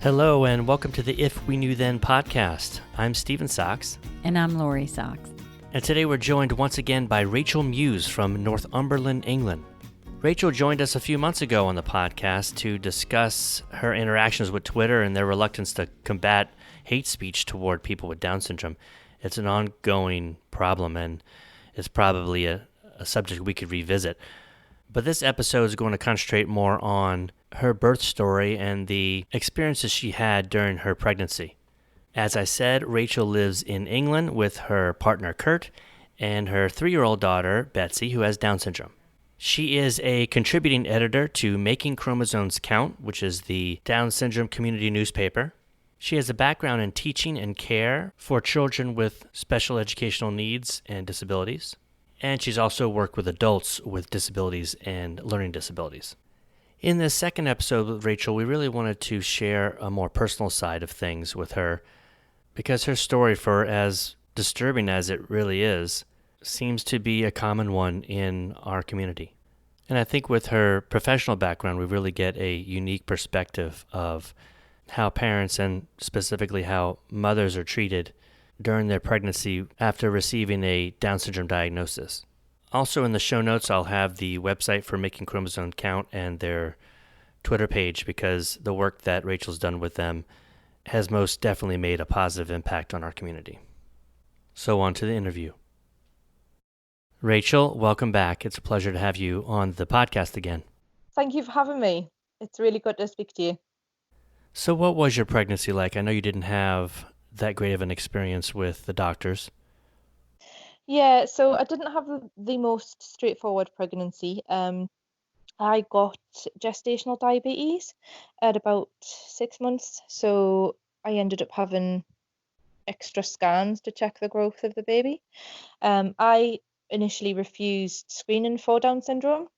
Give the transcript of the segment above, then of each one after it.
Hello and welcome to the If We Knew Then podcast. I'm Stephen Sachs. And I'm Lori Sachs. And today we're joined once again by Rachel Mewes from Northumberland, England. Rachel joined us a few months ago on the podcast to discuss her interactions with Twitter and their reluctance to combat hate speech toward people with Down syndrome. It's an ongoing problem and it's probably a subject we could revisit. But this episode is going to concentrate more on her birth story and the experiences she had during her pregnancy. As I said, Rachel lives in England with her partner Kurt and her 3-year-old daughter Betsy, who has Down syndrome. She is a contributing editor to Making Chromosomes Count, which is the Down syndrome community newspaper. She has a background in teaching and care for children with special educational needs and disabilities. And she's also worked with adults with disabilities and learning disabilities. In this second episode with Rachel, we really wanted to share a more personal side of things with her because her story, for as disturbing as it really is, seems to be a common one in our community. And I think with her professional background, we really get a unique perspective of how parents and specifically how mothers are treated during their pregnancy after receiving a Down syndrome diagnosis. Also in the show notes, I'll have the website for Making Chromosomes Count and their Twitter page because the work that Rachel's done with them has most definitely made a positive impact on our community. So on to the interview. Rachel, welcome back. It's a pleasure to have you on the podcast again. Thank you for having me. It's really good to speak to you. So what was your pregnancy like? I know you didn't have that great of an experience with the doctors. Yeah, so I didn't have the most straightforward pregnancy. I got gestational diabetes at about 6 months, so I ended up having extra scans to check the growth of the baby. I initially refused screening for Down syndrome.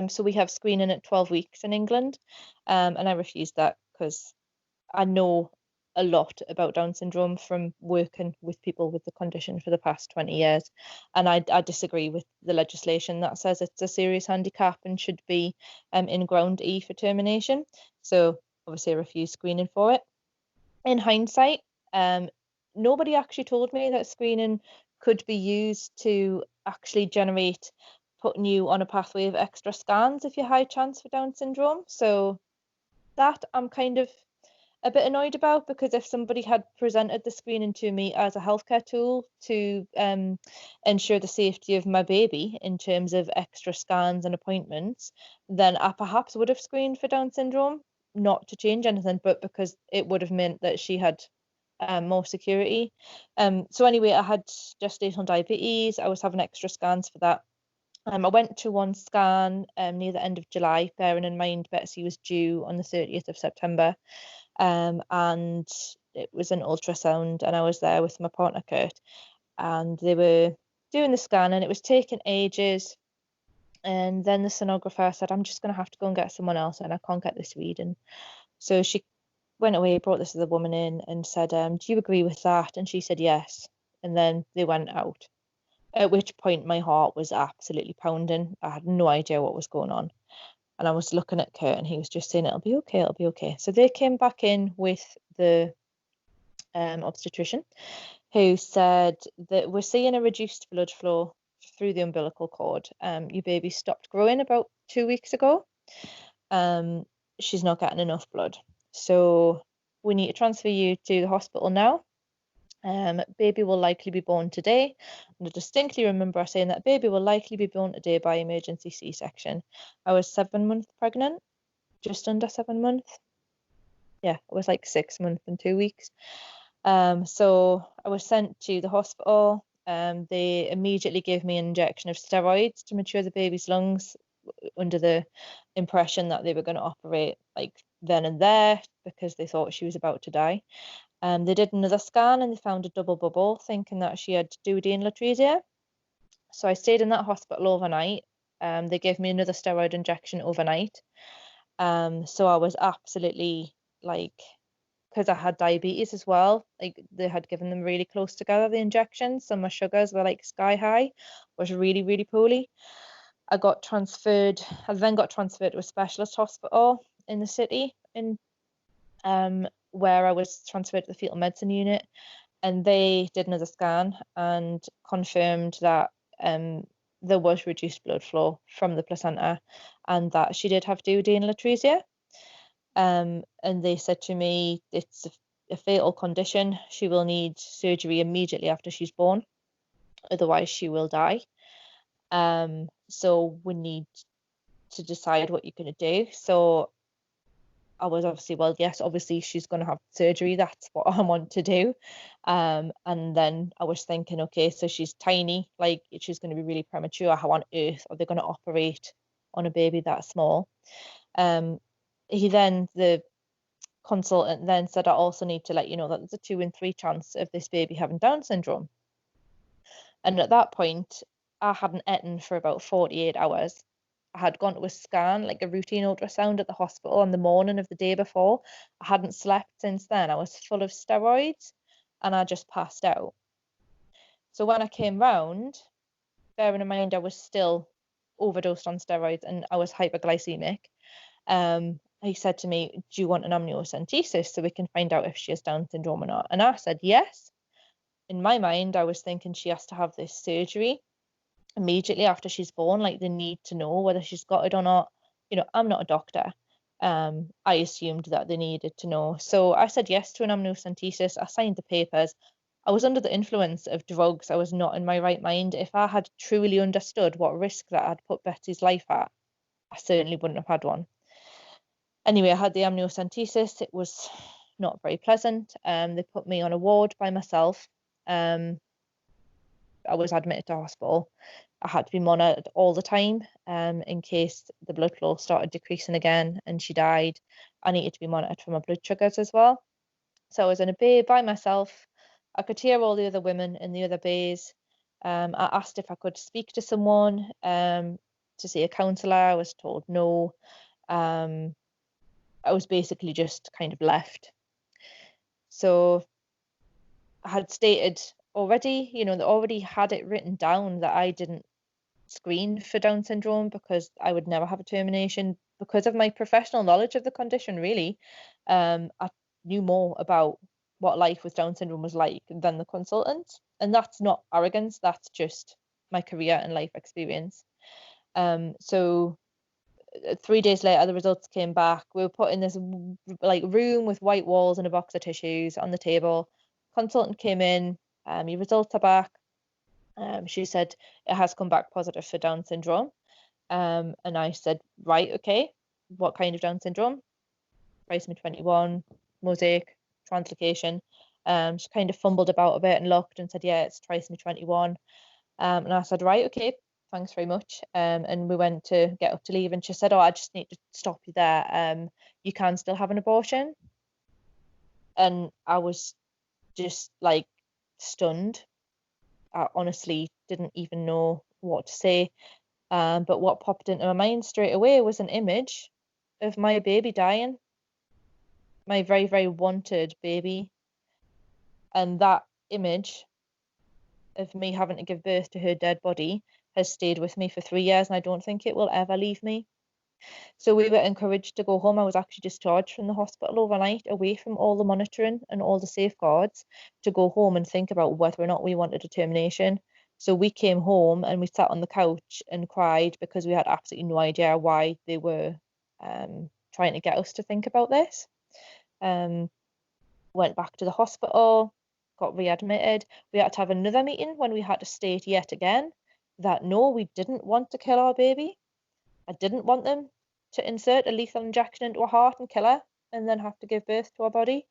So we have screening at 12 weeks in England, and I refused that because I know a lot about Down syndrome from working with people with the condition for the past 20 years. And I disagree with the legislation that says it's a serious handicap and should be in ground E for termination. So obviously I refused screening for it. In hindsight, nobody actually told me that screening could be used to actually generate putting you on a pathway of extra scans if you're high chance for Down syndrome. So that I'm kind of a bit annoyed about, because if somebody had presented the screening to me as a healthcare tool to ensure the safety of my baby in terms of extra scans and appointments, then I perhaps would have screened for Down syndrome, not to change anything, but because it would have meant that she had more security. So anyway, I had gestational diabetes. I was having extra scans for that. I went to one scan near the end of July, bearing in mind Betsy was due on the 30th of September. And it was an ultrasound, and I was there with my partner Kurt, and they were doing the scan, and it was taking ages. And then the sonographer said, I'm just going to have to go and get someone else, and I can't get this reading. So she went away, brought this other woman in and said, do you agree with that? And she said yes. And then they went out, at which point my heart was absolutely pounding. I had no idea what was going on. And I was looking at Kurt, and he was just saying, it'll be okay, it'll be okay. So they came back in with the obstetrician, who said that we're seeing a reduced blood flow through the umbilical cord. Your baby stopped growing about 2 weeks ago. She's not getting enough blood. So we need to transfer you to the hospital now. Baby will likely be born today. And I distinctly remember saying that baby will likely be born today by emergency C-section. I was 7 months pregnant, just under 7 months. Yeah, I was like 6 months and 2 weeks. So I was sent to the hospital. They immediately gave me an injection of steroids to mature the baby's lungs, under the impression that they were going to operate like then and there because they thought she was about to die. They did another scan and they found a double bubble, thinking that she had duodenal atresia. So I stayed in that hospital overnight. They gave me another steroid injection overnight. So I was absolutely because I had diabetes as well, they had given them really close together, the injections. So my sugars were sky high. I was really, really poorly. I then got transferred to a specialist hospital in the city where I was transferred to the fetal medicine unit, and they did another scan and confirmed that there was reduced blood flow from the placenta and that she did have duodenal atresia. And they said to me, it's a fatal condition. She will need surgery immediately after she's born, otherwise she will die. So we need to decide what you're going to do. So I was obviously, well, yes, obviously she's going to have surgery. That's what I want to do. And then I was thinking, okay, so she's tiny, like she's going to be really premature. How on earth are they going to operate on a baby that small? The consultant then said, I also need to let you know that there's a 2 in 3 chance of this baby having Down syndrome. And at that point, I hadn't eaten for about 48 hours. I had gone to a scan, like a routine ultrasound at the hospital on the morning of the day before. I hadn't slept since then. I was full of steroids and I just passed out. So when I came round, bearing in mind I was still overdosed on steroids and I was hyperglycemic, he said to me, do you want an amniocentesis so we can find out if she has Down syndrome or not? And I said yes. In my mind, I was thinking she has to have this surgery immediately after she's born. Like, they need to know whether she's got it or not. You know, I'm not a doctor. I assumed that they needed to know. So I said yes to an amniocentesis. I signed the papers. I was under the influence of drugs. I was not in my right mind. If I had truly understood what risk that I'd put Betsy's life at, I certainly wouldn't have had one. Anyway, I had the amniocentesis. It was not very pleasant. They put me on a ward by myself. I was admitted to hospital. I had to be monitored all the time in case the blood flow started decreasing again and she died. I needed to be monitored for my blood sugars as well. So I was in a bay by myself. I could hear all the other women in the other bays. I asked if I could speak to someone to see a counsellor. I was told no. I was basically just kind of left. So I had stated already, they already had it written down that I didn't screen for Down syndrome because I would never have a termination because of my professional knowledge of the condition, really. I knew more about what life with Down syndrome was like than the consultant. And that's not arrogance, that's just my career and life experience. So 3 days later, the results came back. We were put in this room with white walls and a box of tissues on the table. Consultant came in. Your results are back. She said it has come back positive for Down syndrome. And I said, right, okay, what kind of Down syndrome? Trisomy 21, mosaic, translocation. She kind of fumbled about a bit and looked and said, yeah, it's trisomy 21. And I said, right, okay, thanks very much. And we went to get up to leave and she said, oh, I just need to stop you there. You can still have an abortion. And I was just like stunned. I honestly didn't even know what to say. But what popped into my mind straight away was an image of my baby dying, my very, very wanted baby. And that image of me having to give birth to her dead body has stayed with me for 3 years, and I don't think it will ever leave me. So we were encouraged to go home. I was actually discharged from the hospital overnight, away from all the monitoring and all the safeguards, to go home and think about whether or not we wanted a termination. So we came home and we sat on the couch and cried because we had absolutely no idea why they were trying to get us to think about this. Went back to the hospital, got readmitted. We had to have another meeting when we had to state yet again that no, we didn't want to kill our baby. I didn't want them to insert a lethal injection into her heart and kill her and then have to give birth to her body.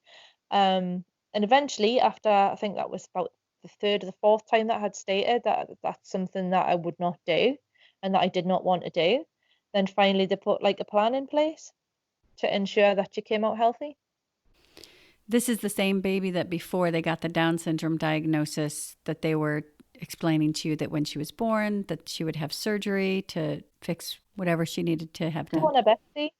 And eventually, after I think that was about the third or the fourth time that I had stated that that's something that I would not do and that I did not want to do, then finally they put like a plan in place to ensure that she came out healthy. This is the same baby that before they got the Down syndrome diagnosis that they were explaining to you that when she was born that she would have surgery to fix whatever she needed to have done. Call her Betsy,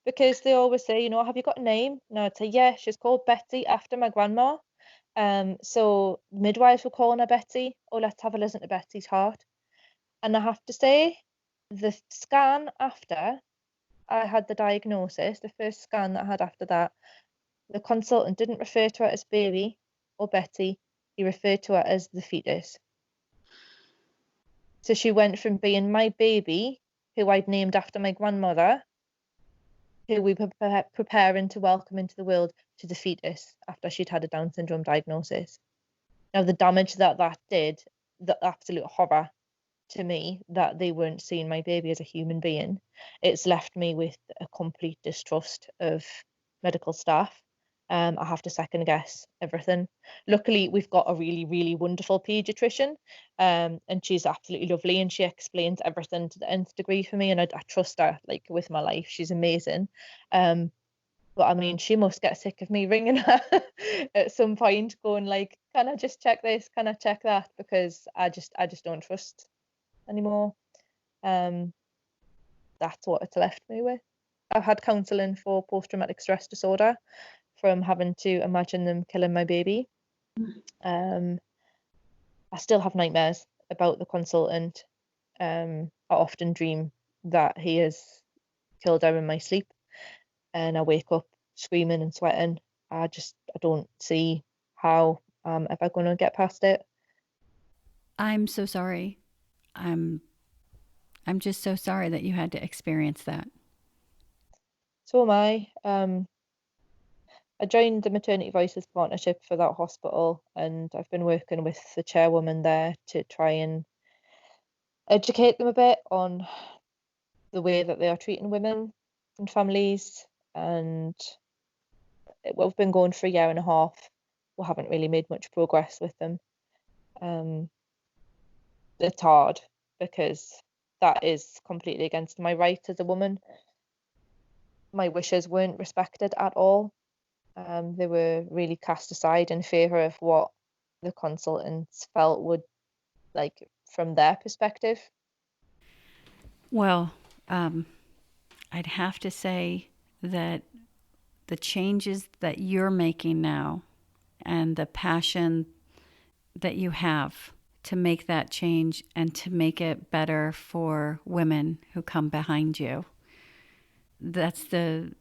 because they always say, have you got a name? And I'd say, yeah, she's called Betsy after my grandma. So midwives were calling her Betsy. Oh, let's have a listen to Betsy's heart. And I have to say, the scan after I had the diagnosis, the first scan that I had after that, The consultant didn't refer to her as baby or Betty. He referred to her as the fetus. So she went from being my baby, who I'd named after my grandmother, who we were preparing to welcome into the world, to the fetus after she'd had a Down syndrome diagnosis. Now, the damage that did, the absolute horror to me that they weren't seeing my baby as a human being, it's left me with a complete distrust of medical staff. I have to second guess everything. Luckily, we've got a really, really wonderful paediatrician, and she's absolutely lovely, and she explains everything to the nth degree for me, and I trust her like with my life. She's amazing. But I mean, she must get sick of me ringing her at some point, going like, "Can I just check this? Can I check that?" Because I just don't trust anymore. Um, that's what it's left me with. I've had counselling for post-traumatic stress disorder from having to imagine them killing my baby. I still have nightmares about the consultant. I often dream that he has killed her in my sleep, and I wake up screaming and sweating. I don't see how I'm ever going to get past it. I'm so sorry. I'm just so sorry that you had to experience that. So am I. I joined the Maternity Voices Partnership for that hospital, and I've been working with the chairwoman there to try and educate them a bit on the way that they are treating women and families. And we've been going for a year and a half. We haven't really made much progress with them. It's hard because that is completely against my rights as a woman. My wishes weren't respected at all. They were really cast aside in favour of what the consultants felt would, like, from their perspective. Well, I'd have to say that the changes that you're making now and the passion that you have to make that change and to make it better for women who come behind you, that's the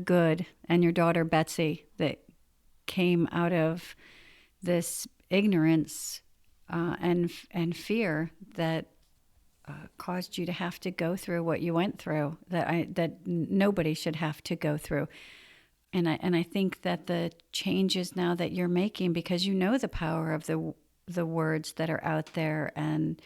good. And your daughter Betsy, that came out of this ignorance and fear that caused you to have to go through what you went through, that nobody should have to go through. And I think that the changes now that you're making, because you know the power of the words that are out there and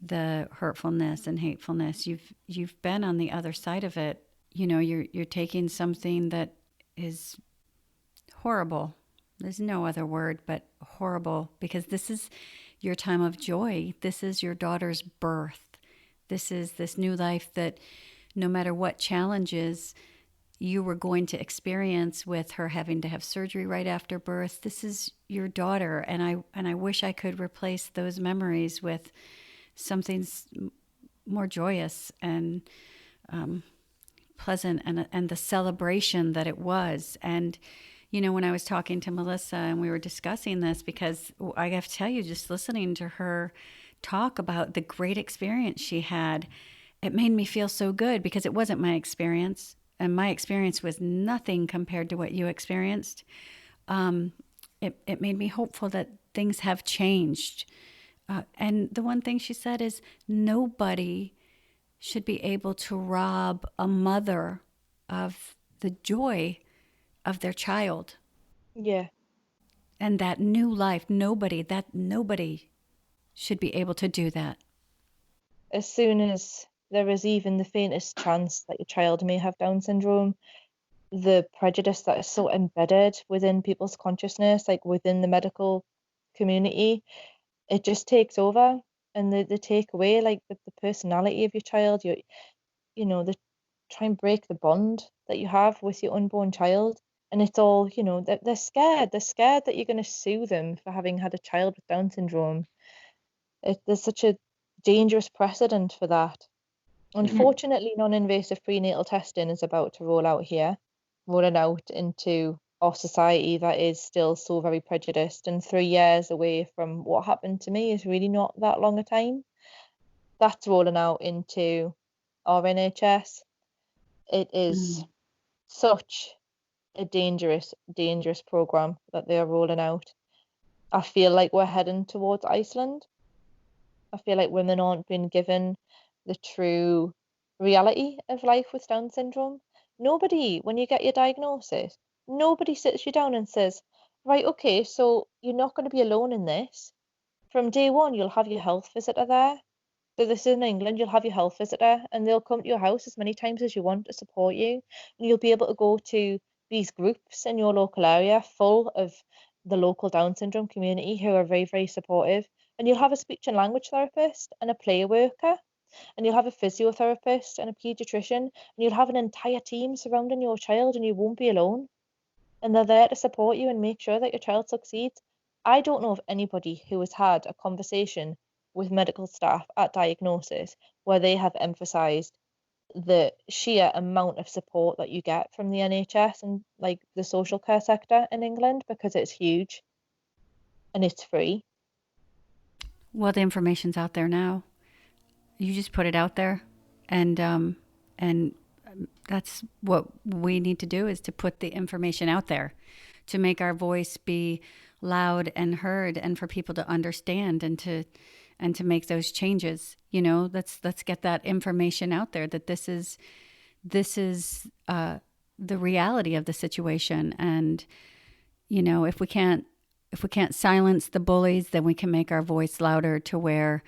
the hurtfulness and hatefulness, you've been on the other side of it. You know, you're taking something that is horrible. There's no other word but horrible, because this is your time of joy. This is your daughter's birth. This is this new life that no matter what challenges you were going to experience with her having to have surgery right after birth, this is your daughter. And I wish I could replace those memories with something more joyous and pleasant, and the celebration that it was. And you know, when I was talking to Melissa and we were discussing this, because I have to tell you, just listening to her talk about the great experience she had, it made me feel so good, because it wasn't my experience. And my experience was nothing compared to what you experienced. It made me hopeful that things have changed. And the one thing she said is nobody should be able to rob a mother of the joy of their child. Yeah. And that new life, nobody should be able to do that. As soon as there is even the faintest chance that your child may have Down syndrome, the prejudice that is so embedded within people's consciousness, like within the medical community, it just takes over, and they take away like the personality of your child. They try and break the bond that you have with your unborn child. And it's all, they're scared. They're scared that you're going to sue them for having had a child with Down syndrome. There's such a dangerous precedent for that. Unfortunately, non-invasive prenatal testing is about to rolling out into our society that is still so very prejudiced. And 3 years away from what happened to me is really not that long a time. That's rolling out into our NHS. It is such a dangerous, dangerous program that they are rolling out. I feel like we're heading towards Iceland. I feel like women aren't being given the true reality of life with Down syndrome. Nobody, when you get your diagnosis, nobody sits you down and says, right, okay, so you're not going to be alone in this. From day one, you'll have your health visitor there. So this is in England, you'll have your health visitor and they'll come to your house as many times as you want to support you. And you'll be able to go to these groups in your local area full of the local Down syndrome community who are very, very supportive. And you'll have a speech and language therapist and a play worker, and you'll have a physiotherapist and a pediatrician, and you'll have an entire team surrounding your child, and you won't be alone. And they're there to support you and make sure that your child succeeds. I don't know of anybody who has had a conversation with medical staff at diagnosis where they have emphasized the sheer amount of support that you get from the NHS and like the social care sector in England, because it's huge and it's free. Well, the information's out there now. You just put it out there, and that's what we need to do, is to put the information out there, to make our voice be loud and heard, and for people to understand and to make those changes. Let's get that information out there, that this is the reality of the situation. And if we can't silence the bullies, then we can make our voice louder to where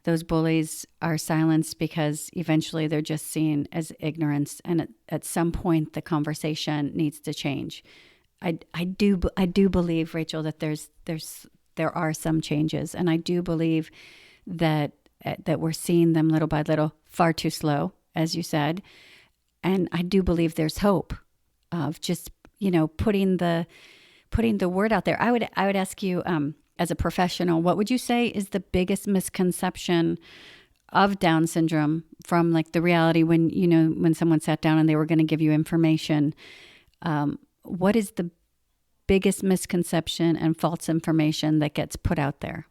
those bullies are silenced, because eventually they're just seen as ignorance. And at some point, the conversation needs to change. I do believe, Rachel, that there are some changes, and I do believe that we're seeing them little by little, far too slow, as you said. And I do believe there's hope of just putting the word out there. I would ask you, as a professional, what would you say is the biggest misconception of Down syndrome from like the reality when someone sat down and they were going to give you information? What is the biggest misconception and false information that gets put out there?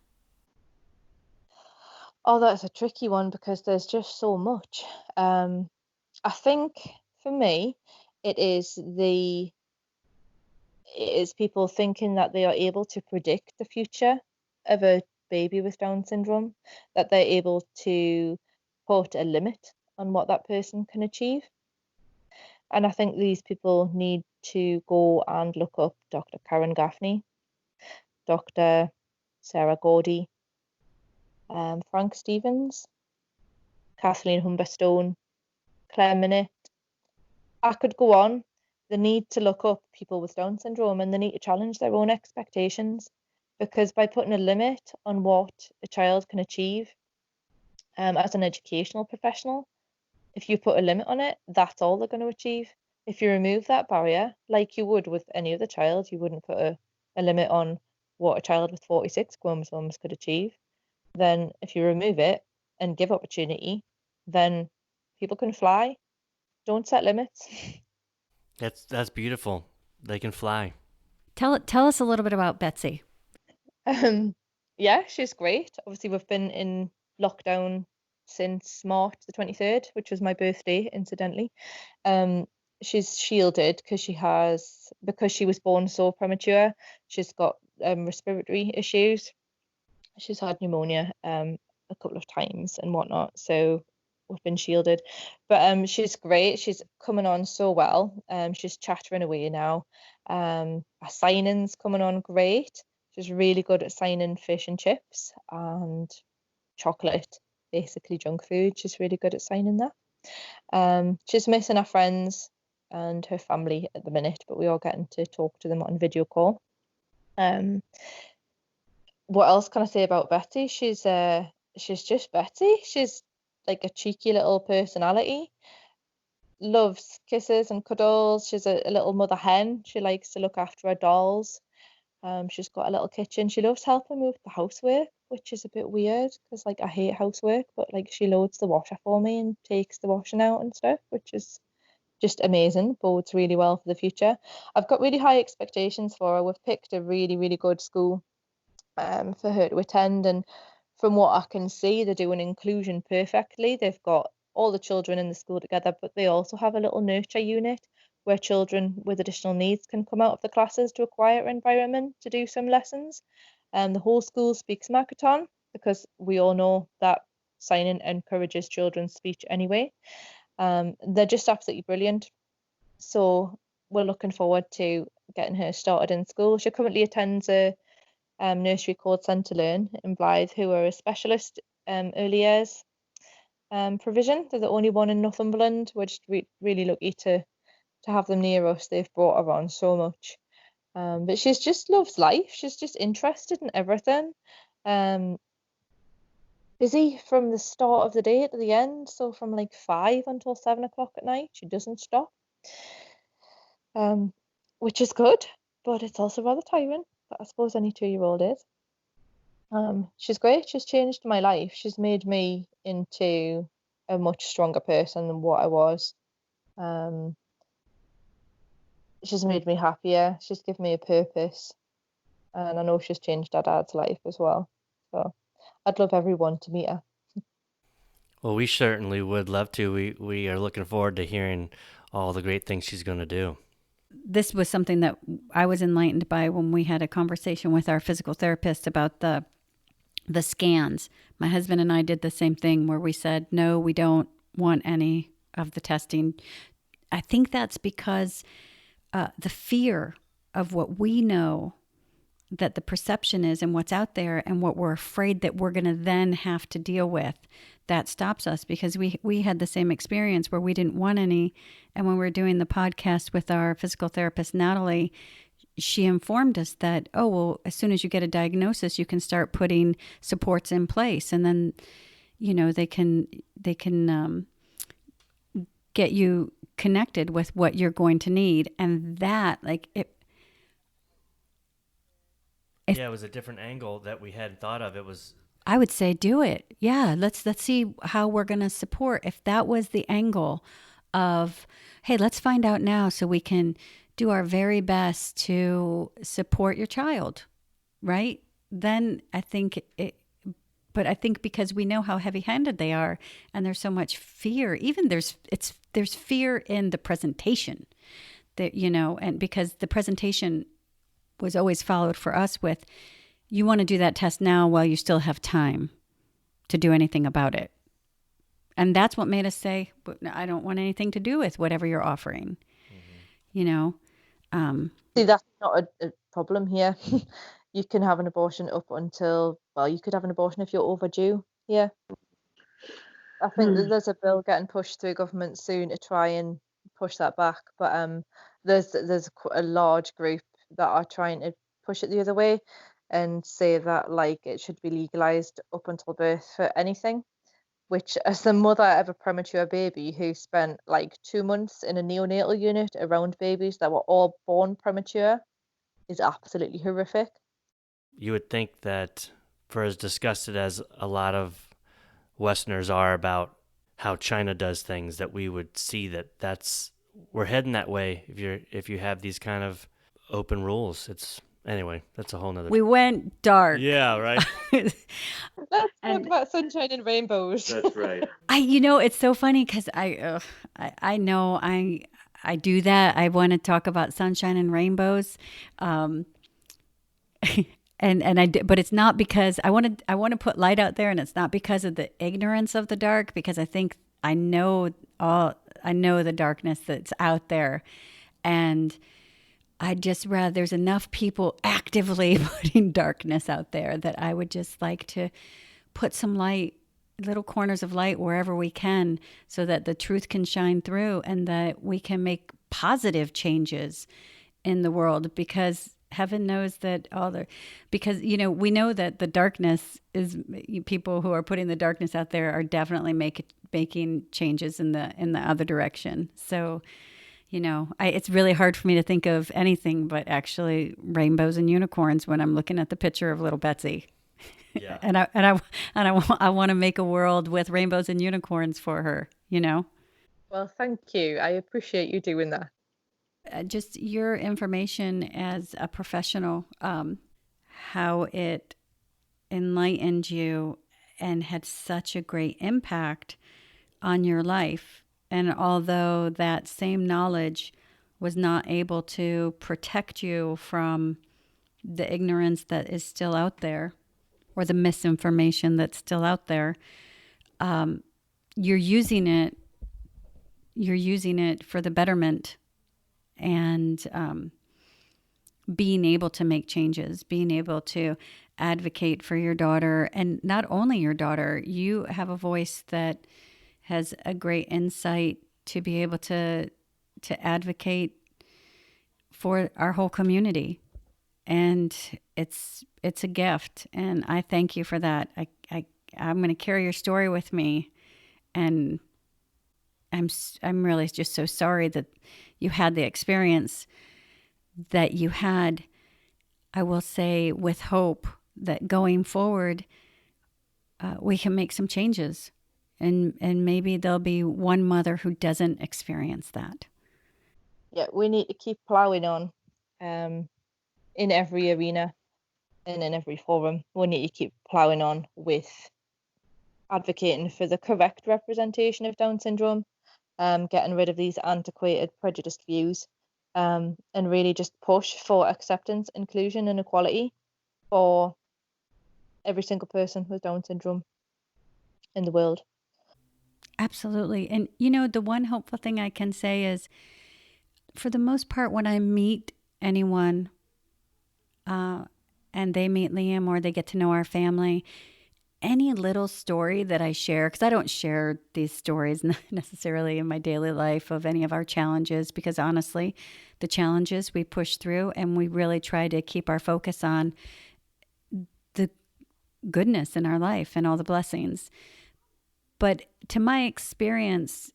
Oh, that's a tricky one because there's just so much. I think for me, it is people thinking that they are able to predict the future of a baby with Down syndrome, that they're able to put a limit on what that person can achieve. And I think these people need to go and look up Dr. Karen Gaffney, Dr. Sarah Gordy, Frank Stevens, Kathleen Humberstone, Claire Minute. I could go on. They need to look up people with Down syndrome, and they need to challenge their own expectations, because by putting a limit on what a child can achieve as an educational professional, if you put a limit on it, that's all they're going to achieve. If you remove that barrier, like you would with any other child, you wouldn't put a limit on what a child with 46 chromosomes could achieve. Then if you remove it and give opportunity, then people can fly. Don't set limits. That's beautiful. They can fly. Tell us a little bit about Betsy. Yeah, she's great. Obviously, we've been in lockdown since March the 23rd, which was my birthday, incidentally. She's shielded because she was born so premature. She's got respiratory issues. She's had pneumonia a couple of times and whatnot, so we've been shielded. But she's great. She's coming on so well. She's chattering away now. Her signing's coming on great. She's really good at signing fish and chips and chocolate, basically junk food. She's really good at signing that. She's missing her friends and her family at the minute, but we are getting to talk to them on video call. What else can I say about Betty? She's just Betty. She's like a cheeky little personality. Loves kisses and cuddles. She's a little mother hen. She likes to look after her dolls. She's got a little kitchen. She loves helping me with the housework, which is a bit weird because like I hate housework, but like she loads the washer for me and takes the washing out and stuff, which is just amazing. Bodes really well for the future. I've got really high expectations for her. We've picked a really, really good school for her to attend, and from what I can see, they're doing inclusion perfectly. They've got all the children in the school together, but they also have a little nurture unit where children with additional needs can come out of the classes to a quieter environment to do some lessons. The whole school speaks Makaton because we all know that signing encourages children's speech anyway. They're just absolutely brilliant. So we're looking forward to getting her started in school. She currently attends a nursery called Centre Learn in Blythe, who are a specialist early years provision. They're the only one in Northumberland. We're just really lucky to have them near us. They've brought her on so much. But she's just loves life. She's just interested in everything. Busy from the start of the day to the end. So from like 5 until 7 o'clock at night, she doesn't stop. Which is good, but it's also rather tiring. But I suppose any 2-year-old is. She's great. She's changed my life. She's made me into a much stronger person than what I was. She's made me happier. She's given me a purpose. And I know she's changed our dad's life as well. So I'd love everyone to meet her. Well, we certainly would love to. We are looking forward to hearing all the great things she's going to do. This was something that I was enlightened by when we had a conversation with our physical therapist about the scans. My husband and I did the same thing where we said, no, we don't want any of the testing. I think that's because the fear of what we know that the perception is and what's out there and what we're afraid that we're going to then have to deal with, that stops us, because we had the same experience where we didn't want any. And when we were doing the podcast with our physical therapist, Natalie, she informed us that, oh, well, as soon as you get a diagnosis, you can start putting supports in place. And then, you know, they can get you connected with what you're going to need. And that, like, yeah, it was a different angle that we hadn't thought of. It was, I would say, do it. Yeah, let's see how we're going to support. If that was the angle of, hey, let's find out now so we can do our very best to support your child, right? Then I think but I think because we know how heavy-handed they are and there's so much fear, even there's fear in the presentation that, you know, and because the presentation was always followed for us with, you want to do that test now while you still have time to do anything about it. And that's what made us say, I don't want anything to do with whatever you're offering, you know? See, that's not a problem here. You can have an abortion up until, well, you could have an abortion if you're overdue. Yeah. I think that there's a bill getting pushed through government soon to try and push that back. But there's a large group that are trying to push it the other way and say that like it should be legalized up until birth for anything. Which, as the mother of a premature baby who spent like 2 months in a neonatal unit around babies that were all born premature, is absolutely horrific. You would think that for as disgusted as a lot of Westerners are about how China does things, that we would see that we're heading that way if you have these kind of open rules. Anyway, that's a whole nother. We went dark. Yeah, right. Let's talk about sunshine and rainbows. That's right. It's so funny because I know I do that. I want to talk about sunshine and rainbows, and but it's not because I want to put light out there, and it's not because of the ignorance of the dark, because I think I know the darkness that's out there, and I just rather there's enough people actively putting darkness out there that I would just like to put some light, little corners of light wherever we can, so that the truth can shine through and that we can make positive changes in the world, because heaven knows that because, you know, we know that the darkness is, people who are putting the darkness out there are definitely making changes in the other direction. So, you know, it's really hard for me to think of anything but actually rainbows and unicorns when I'm looking at the picture of little Betsy. Yeah. and I want to make a world with rainbows and unicorns for her, you know? Well, thank you. I appreciate you doing that. Just your information as a professional, how it enlightened you and had such a great impact on your life. And although that same knowledge was not able to protect you from the ignorance that is still out there or the misinformation that's still out there, you're using it for the betterment and being able to make changes, being able to advocate for your daughter. And not only your daughter, you have a voice that has a great insight to be able to advocate for our whole community. And it's a gift, and I thank you for that. I'm going to carry your story with me, and I'm really just so sorry that you had the experience that you had. I will say with hope that going forward, we can make some changes, and maybe there'll be one mother who doesn't experience that. Yeah, we need to keep plowing on. In every arena and in every forum, we need to keep ploughing on with advocating for the correct representation of Down syndrome, getting rid of these antiquated, prejudiced views, and really just push for acceptance, inclusion, and equality for every single person with Down syndrome in the world. Absolutely. And, the one hopeful thing I can say is, for the most part, when I meet anyone and they meet Liam or they get to know our family, any little story that I share, because I don't share these stories necessarily in my daily life of any of our challenges, because honestly, the challenges we push through, and we really try to keep our focus on the goodness in our life and all the blessings. But to my experience,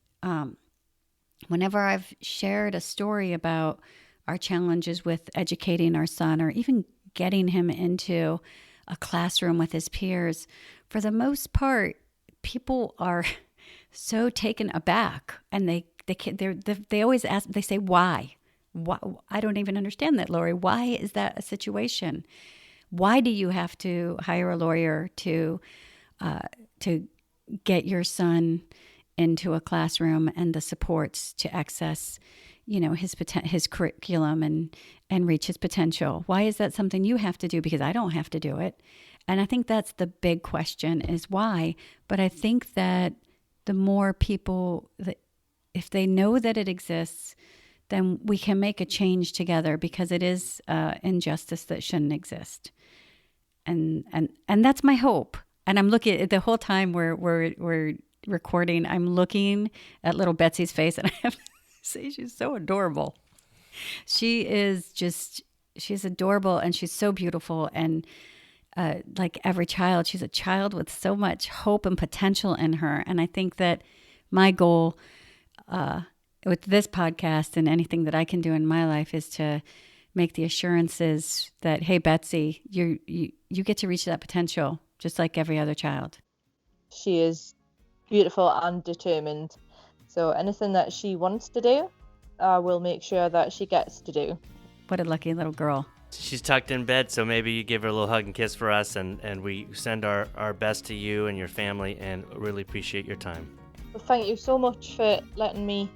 whenever I've shared a story about our challenges with educating our son, or even getting him into a classroom with his peers, for the most part, people are so taken aback, and they always ask. They say, "Why? Why? I don't even understand that, Lori. Why is that a situation? Why do you have to hire a lawyer to get your son into a classroom and the supports to access, his curriculum and reach his potential? Why is that something you have to do? Because I don't have to do it." And I think that's the big question, is why. But I think that the more people, if they know that it exists, then we can make a change together, because it is injustice that shouldn't exist. And that's my hope. And I'm looking at the whole time we're recording, I'm looking at little Betsy's face, and I have to say, she's so adorable. She's adorable, and she's so beautiful. And like every child, she's a child with so much hope and potential in her. And I think that my goal with this podcast and anything that I can do in my life is to make the assurances that, hey, Betsy, you get to reach that potential just like every other child. She is beautiful and determined. So anything that she wants to do, I will make sure that she gets to do. What a lucky little girl. She's tucked in bed, so maybe you give her a little hug and kiss for us, and we send our best to you and your family, and really appreciate your time. Well, thank you so much for letting me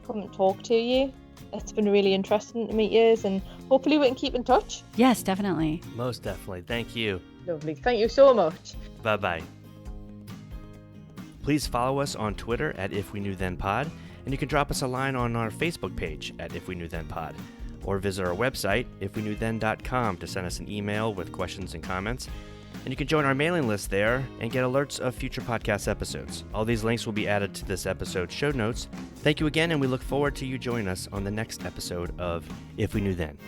come and talk to you. It's been really interesting to meet you, and hopefully we can keep in touch. Yes, definitely. Most definitely. Thank you. Lovely. Thank you so much. Bye-bye. Please follow us on Twitter at If We Knew Then Pod, and you can drop us a line on our Facebook page at If We Knew Then Pod, or visit our website, ifweknewthen.com, to send us an email with questions and comments. And you can join our mailing list there and get alerts of future podcast episodes. All these links will be added to this episode's show notes. Thank you again, and we look forward to you joining us on the next episode of If We Knew Then.